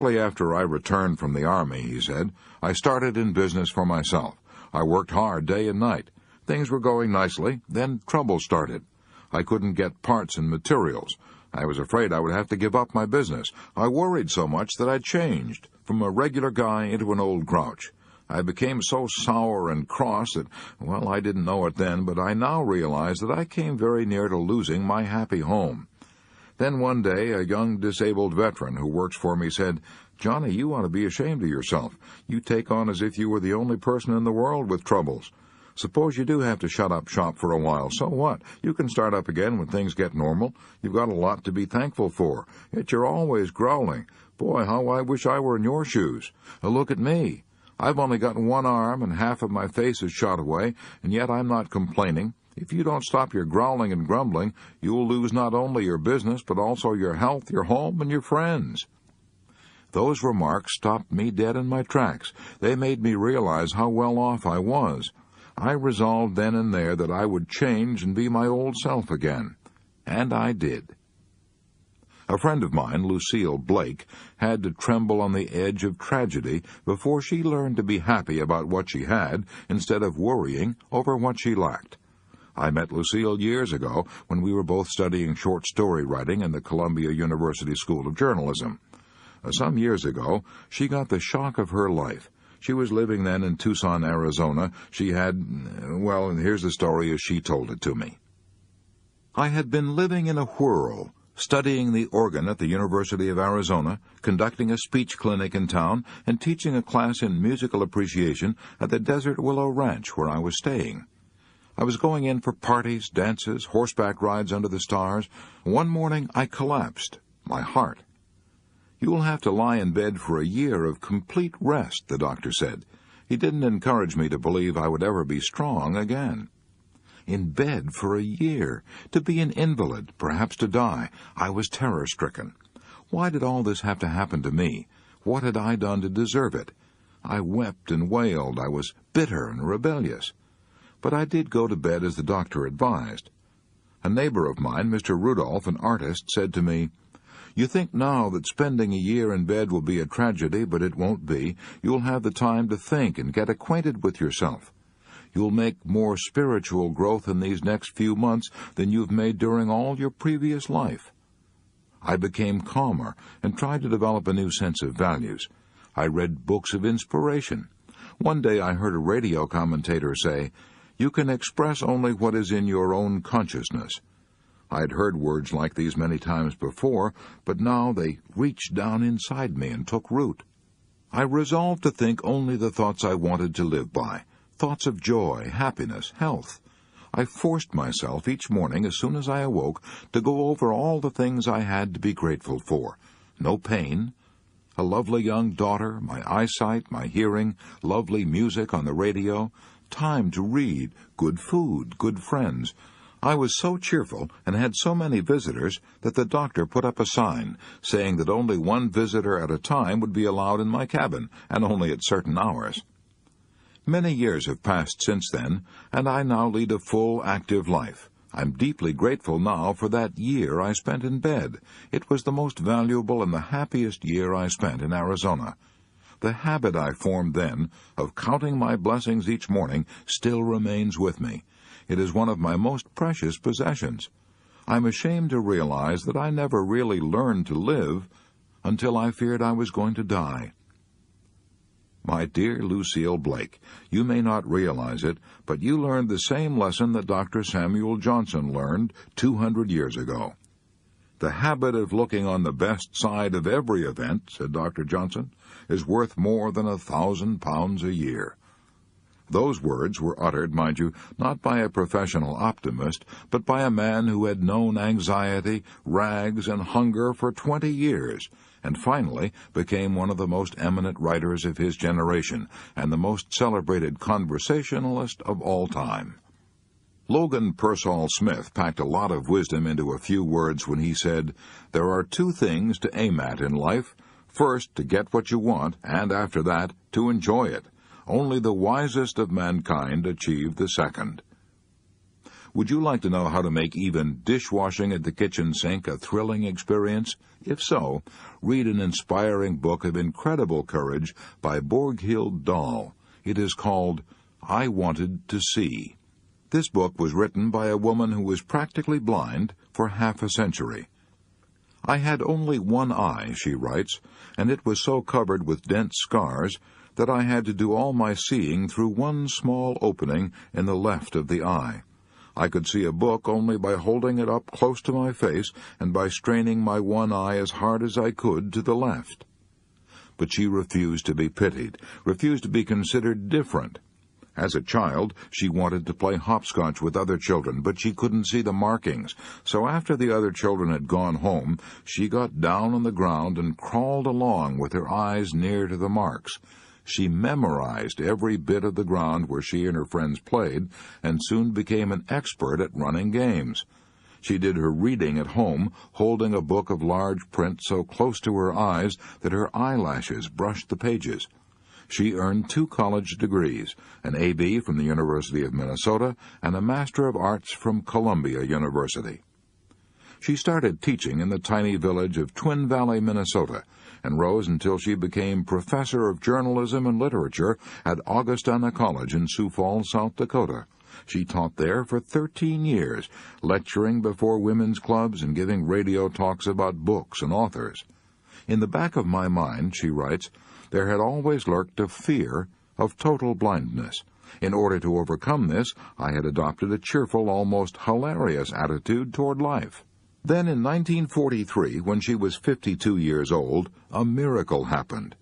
Shortly after I returned from the Army, he said, I started in business for myself. I worked hard day and night. Things were going nicely, then trouble started. I couldn't get parts and materials. I was afraid I would have to give up my business. I worried so much that I changed from a regular guy into an old grouch. I became so sour and cross that, well, I didn't know it then, but I now realize that I came very near to losing my happy home. Then one day, a young disabled veteran who works for me said, Johnny, you ought to be ashamed of yourself. You take on as if you were the only person in the world with troubles. Suppose you do have to shut up shop for a while. So what? You can start up again when things get normal. You've got a lot to be thankful for. Yet you're always growling. Boy, how I wish I were in your shoes. Look at me. I've only got one arm and half of my face is shot away, and yet I'm not complaining. If you don't stop your growling and grumbling, you'll lose not only your business, but also your health, your home, and your friends. Those remarks stopped me dead in my tracks. They made me realize how well off I was. I resolved then and there that I would change and be my old self again. And I did. A friend of mine, Lucille Blake, had to tremble on the edge of tragedy before she learned to be happy about what she had instead of worrying over what she lacked. I met Lucille years ago when we were both studying short story writing in the Columbia University School of Journalism. Some years ago, she got the shock of her life. She was living then in Tucson, Arizona. She had, well, and here's the story as she told it to me. I had been living in a whirl, studying the organ at the University of Arizona, conducting a speech clinic in town, and teaching a class in musical appreciation at the Desert Willow Ranch where I was staying. I was going in for parties, dances, horseback rides under the stars. One morning I collapsed, my heart. You will have to lie in bed for a year of complete rest, the doctor said. He didn't encourage me to believe I would ever be strong again. In bed for a year, to be an invalid, perhaps to die. I was terror-stricken. Why did all this have to happen to me? What had I done to deserve it? I wept and wailed. I was bitter and rebellious. But I did go to bed as the doctor advised. A neighbor of mine, Mr. Rudolph, an artist, said to me, You think now that spending a year in bed will be a tragedy, but it won't be. You'll have the time to think and get acquainted with yourself. You'll make more spiritual growth in these next few months than you've made during all your previous life. I became calmer and tried to develop a new sense of values. I read books of inspiration. One day I heard a radio commentator say, You can express only what is in your own consciousness. I had heard words like these many times before, but now they reached down inside me and took root. I resolved to think only the thoughts I wanted to live by. Thoughts of joy, happiness, health. I forced myself each morning as soon as I awoke to go over all the things I had to be grateful for. No pain, a lovely young daughter, my eyesight, my hearing, lovely music on the radio, time to read, good food, good friends. I was so cheerful and had so many visitors that the doctor put up a sign saying that only one visitor at a time would be allowed in my cabin, and only at certain hours. Many years have passed since then, and I now lead a full, active life. I'm deeply grateful now for that year I spent in bed. It was the most valuable and the happiest year I spent in Arizona. The habit I formed then of counting my blessings each morning still remains with me. It is one of my most precious possessions. I'm ashamed to realize that I never really learned to live until I feared I was going to die. My dear Lucille Blake, you may not realize it, but you learned the same lesson that Dr. Samuel Johnson learned 200 years ago. The habit of looking on the best side of every event, said Dr. Johnson, is worth more than £1,000 a year. Those words were uttered, mind you, not by a professional optimist, but by a man who had known anxiety, rags, and hunger for 20 years, and finally became one of the most eminent writers of his generation and the most celebrated conversationalist of all time. Logan Pearsall Smith packed a lot of wisdom into a few words when he said, There are two things to aim at in life. First, to get what you want, and after that, to enjoy it. Only the wisest of mankind achieve the second. Would you like to know how to make even dishwashing at the kitchen sink a thrilling experience? If so, read an inspiring book of incredible courage by Borghild Dahl. It is called I Wanted to See. This book was written by a woman who was practically blind for half a century. I had only one eye, she writes, and it was so covered with dense scars that I had to do all my seeing through one small opening in the left of the eye. I could see a book only by holding it up close to my face and by straining my one eye as hard as I could to the left. But she refused to be pitied, refused to be considered different. As a child, she wanted to play hopscotch with other children, but she couldn't see the markings. So after the other children had gone home, she got down on the ground and crawled along with her eyes near to the marks. She memorized every bit of the ground where she and her friends played, and soon became an expert at running games. She did her reading at home, holding a book of large print so close to her eyes that her eyelashes brushed the pages. She earned 2 college degrees, an A.B. from the University of Minnesota and a Master of Arts from Columbia University. She started teaching in the tiny village of Twin Valley, Minnesota, and rose until she became Professor of Journalism and Literature at Augustana College in Sioux Falls, South Dakota. She taught there for 13 years, lecturing before women's clubs and giving radio talks about books and authors. In the back of my mind, she writes, there had always lurked a fear of total blindness. In order to overcome this, I had adopted a cheerful, almost hilarious attitude toward life. Then in 1943, when she was 52 years old, a miracle happened.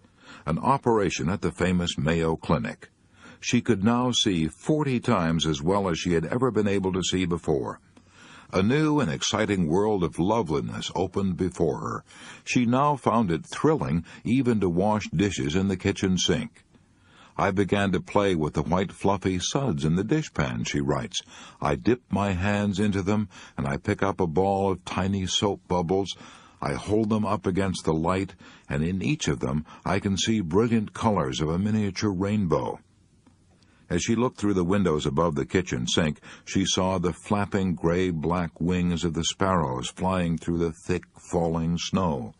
An operation at the famous Mayo Clinic. She could now see 40 times as well as she had ever been able to see before. A new and exciting world of loveliness opened before her. She now found it thrilling even to wash dishes in the kitchen sink. I began to play with the white fluffy suds in the dishpan, she writes. I dip my hands into them, and I pick up a ball of tiny soap bubbles. I hold them up against the light, and in each of them I can see brilliant colors of a miniature rainbow. As she looked through the windows above the kitchen sink, she saw the flapping gray-black wings of the sparrows flying through the thick, falling snow.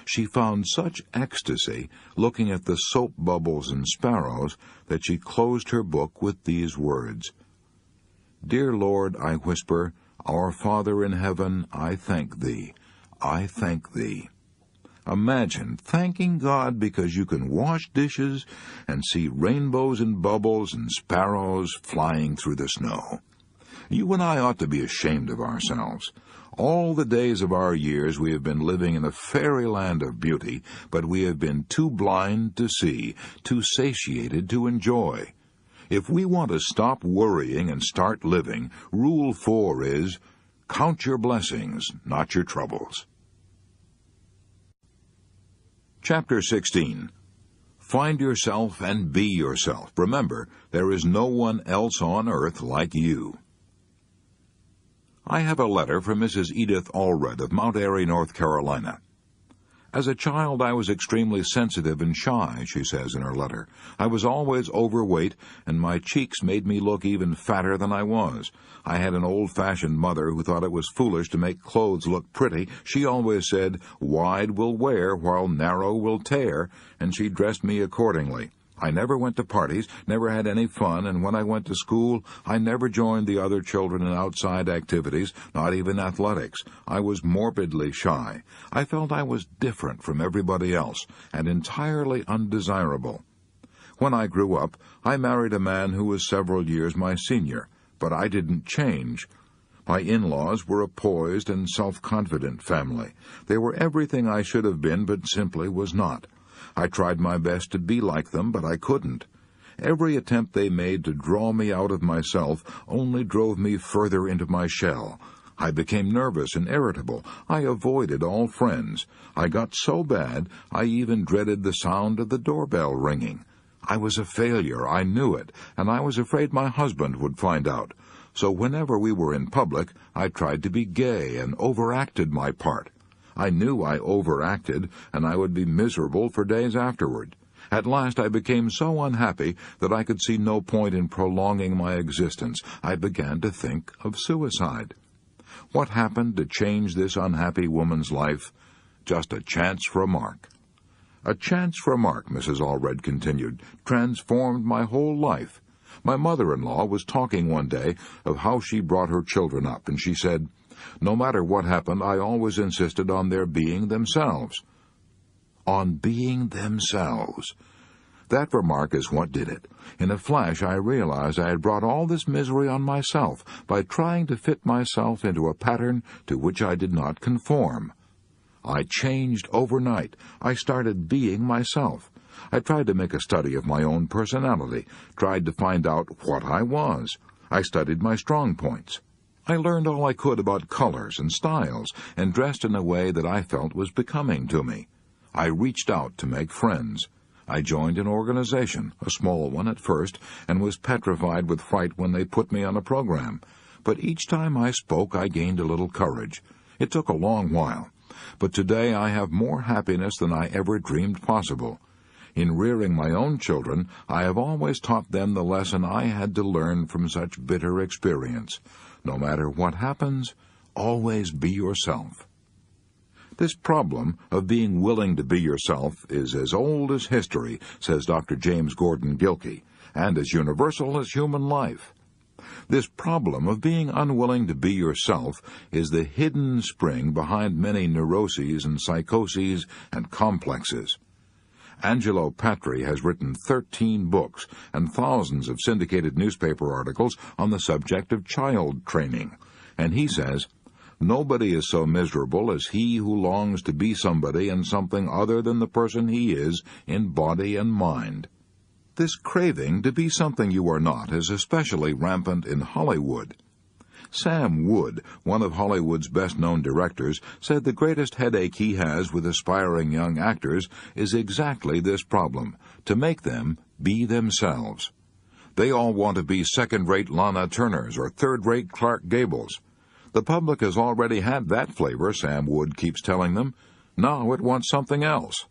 She found such ecstasy looking at the soap bubbles and sparrows that she closed her book with these words. Dear Lord, I whisper, our Father in heaven, I thank Thee. I thank Thee. Imagine thanking God because you can wash dishes and see rainbows and bubbles and sparrows flying through the snow. You and I ought to be ashamed of ourselves. All the days of our years we have been living in a fairyland of beauty, but we have been too blind to see, too satiated to enjoy. If we want to stop worrying and start living, Rule 4 is, count your blessings, not your troubles. Chapter 16. Find yourself and be yourself. Remember, there is no one else on earth like you. I have a letter from Mrs. Edith Allred of Mount Airy, North Carolina. As a child, I was extremely sensitive and shy, she says in her letter. I was always overweight, and my cheeks made me look even fatter than I was. I had an old-fashioned mother who thought it was foolish to make clothes look pretty. She always said, wide will wear while narrow will tear, and she dressed me accordingly. I never went to parties, never had any fun, and when I went to school, I never joined the other children in outside activities, not even athletics. I was morbidly shy. I felt I was different from everybody else, and entirely undesirable. When I grew up, I married a man who was several years my senior, but I didn't change. My in-laws were a poised and self-confident family. They were everything I should have been, but simply was not. I tried my best to be like them, but I couldn't. Every attempt they made to draw me out of myself only drove me further into my shell. I became nervous and irritable. I avoided all friends. I got so bad, I even dreaded the sound of the doorbell ringing. I was a failure, I knew it, and I was afraid my husband would find out. So whenever we were in public, I tried to be gay and overacted my part. I knew I overacted, and I would be miserable for days afterward. At last I became so unhappy that I could see no point in prolonging my existence. I began to think of suicide. What happened to change this unhappy woman's life? Just a chance for a mark. A chance for a mark, Mrs. Allred continued, transformed my whole life. My mother-in-law was talking one day of how she brought her children up, and she said, "No matter what happened, I always insisted on their being themselves." On being themselves. That remark is what did it. In a flash I realized I had brought all this misery on myself by trying to fit myself into a pattern to which I did not conform. I changed overnight. I started being myself. I tried to make a study of my own personality, tried to find out what I was. I studied my strong points. I learned all I could about colors and styles, and dressed in a way that I felt was becoming to me. I reached out to make friends. I joined an organization, a small one at first, and was petrified with fright when they put me on a program. But each time I spoke, I gained a little courage. It took a long while. But today I have more happiness than I ever dreamed possible. In rearing my own children, I have always taught them the lesson I had to learn from such bitter experience. No matter what happens, always be yourself. This problem of being willing to be yourself is as old as history, says Dr. James Gordon Gilkey, and as universal as human life. This problem of being unwilling to be yourself is the hidden spring behind many neuroses and psychoses and complexes. Angelo Patri has written 13 books and thousands of syndicated newspaper articles on the subject of child training, and he says, "Nobody is so miserable as he who longs to be somebody and something other than the person he is in body and mind." This craving to be something you are not is especially rampant in Hollywood. Sam Wood, one of Hollywood's best-known directors, said the greatest headache he has with aspiring young actors is exactly this problem, to make them be themselves. They all want to be second-rate Lana Turners or third-rate Clark Gables. The public has already had that flavor, Sam Wood keeps telling them. Now it wants something else.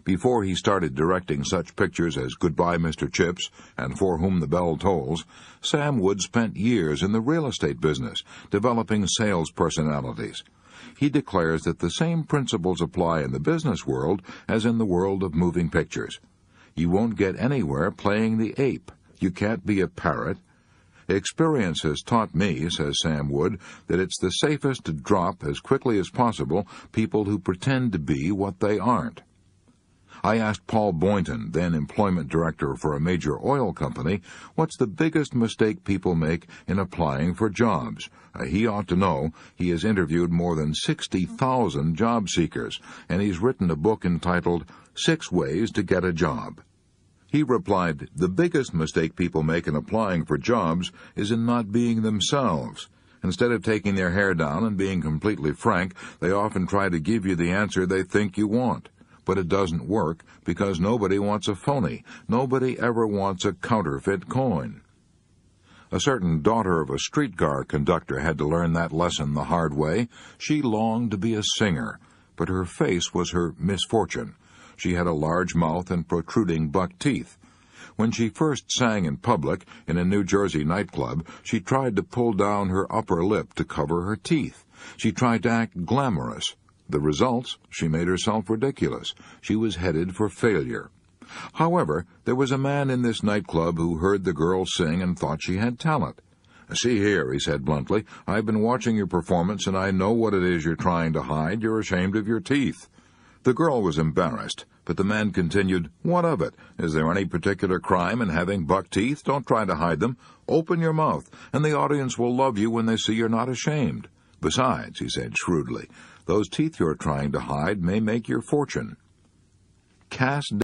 Before he started directing such pictures as Goodbye, Mr. Chips and For Whom the Bell Tolls, Sam Wood spent years in the real estate business, developing sales personalities. He declares that the same principles apply in the business world as in the world of moving pictures. You won't get anywhere playing the ape. You can't be a parrot. Experience has taught me, says Sam Wood, that it's the safest to drop as quickly as possible people who pretend to be what they aren't. I asked Paul Boynton, then employment director for a major oil company, what's the biggest mistake people make in applying for jobs. He ought to know. He has interviewed more than 60,000 job seekers, and he's written a book entitled 6 Ways to Get a Job. He replied, "The biggest mistake people make in applying for jobs is in not being themselves. Instead of taking their hair down and being completely frank, they often try to give you the answer they think you want. But it doesn't work because nobody wants a phony. Nobody ever wants a counterfeit coin." A certain daughter of a streetcar conductor had to learn that lesson the hard way. She longed to be a singer, but her face was her misfortune. She had a large mouth and protruding buck teeth. When she first sang in public in a New Jersey nightclub, she tried to pull down her upper lip to cover her teeth. She tried to act glamorous. The results, she made herself ridiculous. She was headed for failure. However, there was a man in this nightclub who heard the girl sing and thought she had talent. "See here," he said bluntly, "I've been watching your performance, and I know what it is you're trying to hide. You're ashamed of your teeth." The girl was embarrassed, but the man continued, "What of it? Is there any particular crime in having buck teeth? Don't try to hide them. Open your mouth, and the audience will love you when they see you're not ashamed. Besides," he said shrewdly, "those teeth you're trying to hide may make your fortune." Cast